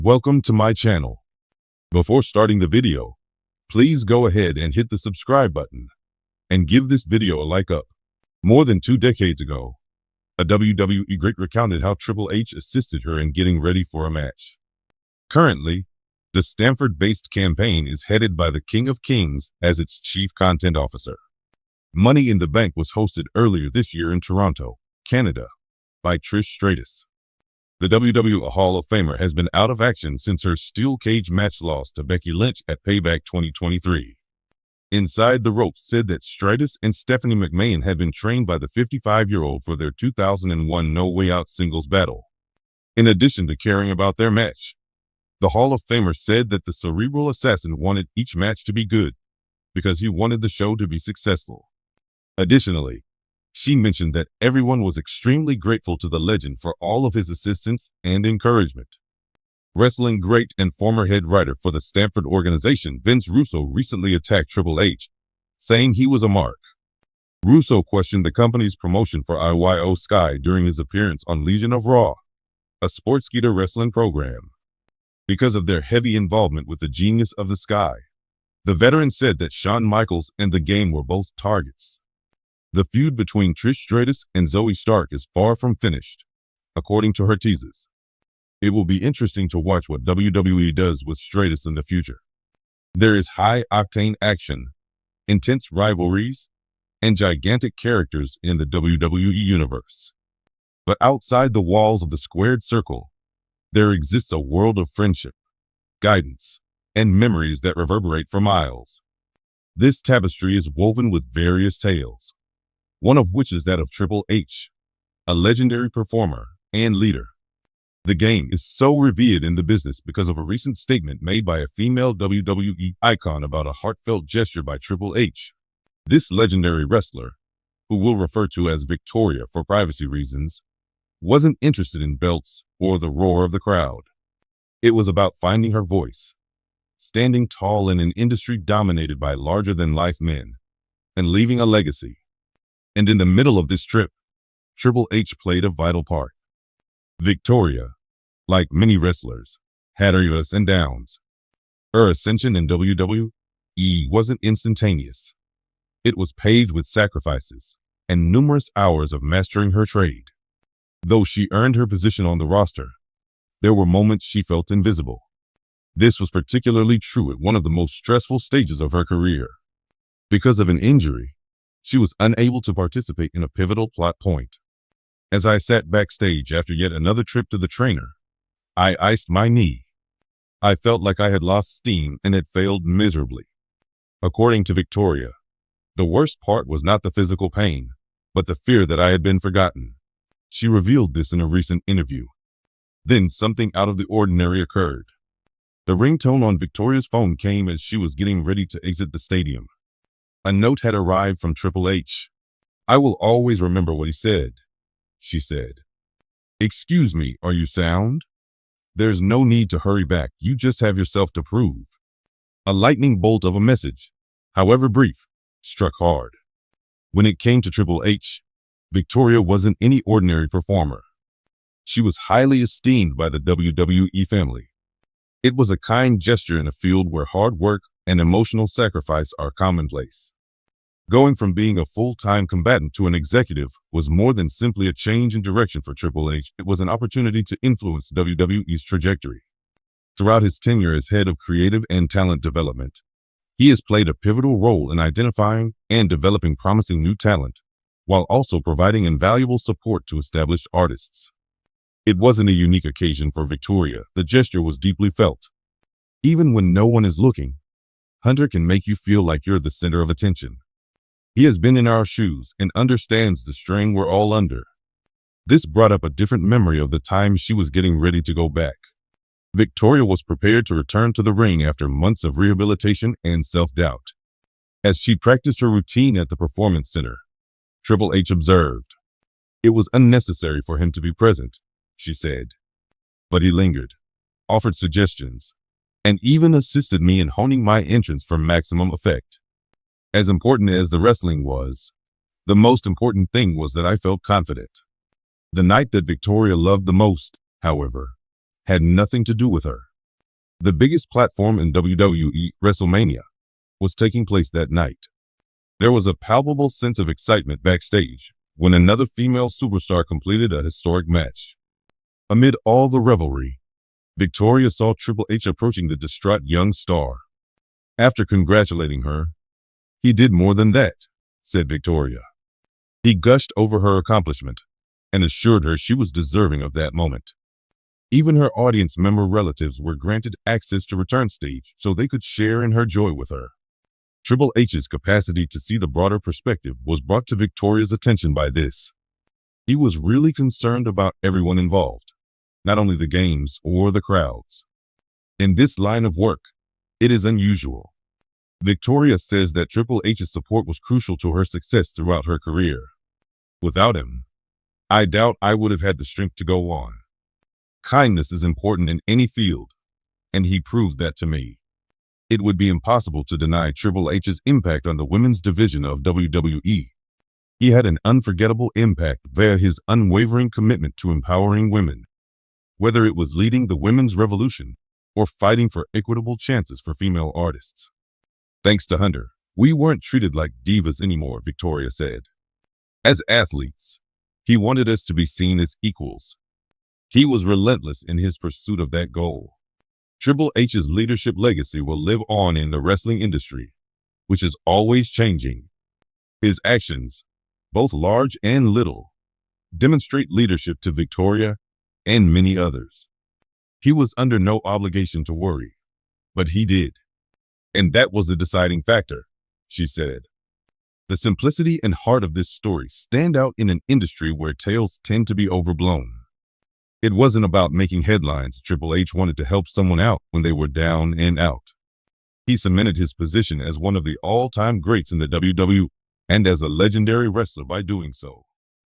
Welcome to my channel. Before starting the video, please go ahead and hit the subscribe button and give this video a like up. More than 2 decades ago, a WWE great recounted how Triple H assisted her in getting ready for a match. Currently, the Stamford-based campaign is headed by the King of Kings as its chief content officer. Money in the Bank was hosted earlier this year in Toronto, Canada, by Trish Stratus. The WWE Hall of Famer has been out of action since her steel cage match loss to Becky Lynch at Payback 2023. Inside the Ropes said that Stratus and Stephanie McMahon had been trained by the 55-year-old for their 2001 No Way Out singles battle. In addition to caring about their match, the Hall of Famer said that the cerebral assassin wanted each match to be good because he wanted the show to be successful. Additionally, she mentioned that everyone was extremely grateful to the legend for all of his assistance and encouragement. Wrestling great and former head writer for the Stamford organization, Vince Russo, recently attacked Triple H, saying he was a mark. Russo questioned the company's promotion for IYO Sky during his appearance on Legion of Raw, a sportskeeda wrestling program. Because of their heavy involvement with the Genius of the Sky, the veteran said that Shawn Michaels and the Game were both targets. The feud between Trish Stratus and Zoe Stark is far from finished, according to her teases. It will be interesting to watch what WWE does with Stratus in the future. There is high-octane action, intense rivalries, and gigantic characters in the WWE Universe. But outside the walls of the squared circle, there exists a world of friendship, guidance, and memories that reverberate for miles. This tapestry is woven with various tales, one of which is that of Triple H, a legendary performer and leader. The Game is so revered in the business because of a recent statement made by a female WWE icon about a heartfelt gesture by Triple H. This legendary wrestler, who we'll refer to as Victoria for privacy reasons, wasn't interested in belts or the roar of the crowd. It was about finding her voice, standing tall in an industry dominated by larger-than-life men, and leaving a legacy. And in the middle of this trip, Triple H played a vital part. Victoria, like many wrestlers, had her ups and downs. Her ascension in WWE wasn't instantaneous. It was paved with sacrifices and numerous hours of mastering her trade. Though she earned her position on the roster, there were moments she felt invisible. This was particularly true at one of the most stressful stages of her career. Because of an injury, she was unable to participate in a pivotal plot point. As I sat backstage after yet another trip to the trainer, I iced my knee. I felt like I had lost steam and had failed miserably. According to Victoria, the worst part was not the physical pain, but the fear that I had been forgotten. She revealed this in a recent interview. Then something out of the ordinary occurred. The ringtone on Victoria's phone came as she was getting ready to exit the stadium. A note had arrived from Triple H. "I will always remember what he said," she said. "Excuse me, are you sound? There's no need to hurry back, you just have yourself to prove." A lightning bolt of a message, however brief, struck hard. When it came to Triple H, Victoria wasn't any ordinary performer. She was highly esteemed by the WWE family. It was a kind gesture in a field where hard work and emotional sacrifice are commonplace. Going from being a full-time combatant to an executive was more than simply a change in direction for Triple H. It was an opportunity to influence WWE's trajectory. Throughout his tenure as head of creative and talent development, he has played a pivotal role in identifying and developing promising new talent, while also providing invaluable support to established artists. It wasn't a unique occasion for Victoria. The gesture was deeply felt. Even when no one is looking, Hunter can make you feel like you're the center of attention. He has been in our shoes and understands the strain we're all under. This brought up a different memory of the time she was getting ready to go back. Victoria was prepared to return to the ring after months of rehabilitation and self-doubt. As she practiced her routine at the Performance Center, Triple H observed, "It was unnecessary for him to be present," she said. "But he lingered, offered suggestions, and even assisted me in honing my entrance for maximum effect. As important as the wrestling was, the most important thing was that I felt confident." The night that Victoria loved the most, however, had nothing to do with her. The biggest platform in WWE WrestleMania was taking place that night. There was a palpable sense of excitement backstage when another female superstar completed a historic match. Amid all the revelry, Victoria saw Triple H approaching the distraught young star. After congratulating her, "He did more than that," said Victoria. He gushed over her accomplishment and assured her she was deserving of that moment. Even her audience member relatives were granted access to return stage so they could share in her joy with her. Triple H's capacity to see the broader perspective was brought to Victoria's attention by this. He was really concerned about everyone involved, not only the games or the crowds. In this line of work, it is unusual. Victoria says that Triple H's support was crucial to her success throughout her career. "Without him, I doubt I would have had the strength to go on. Kindness is important in any field, and he proved that to me." It would be impossible to deny Triple H's impact on the women's division of WWE. He had an unforgettable impact via his unwavering commitment to empowering women, whether it was leading the women's revolution or fighting for equitable chances for female artists. "Thanks to Hunter, we weren't treated like divas anymore," Victoria said. "As athletes, he wanted us to be seen as equals. He was relentless in his pursuit of that goal." Triple H's leadership legacy will live on in the wrestling industry, which is always changing. His actions, both large and little, demonstrate leadership to Victoria and many others. He was under no obligation to worry, but he did. "And that was the deciding factor," she said. The simplicity and heart of this story stand out in an industry where tales tend to be overblown. It wasn't about making headlines. Triple H wanted to help someone out when they were down and out. He cemented his position as one of the all-time greats in the WWE and as a legendary wrestler by doing so.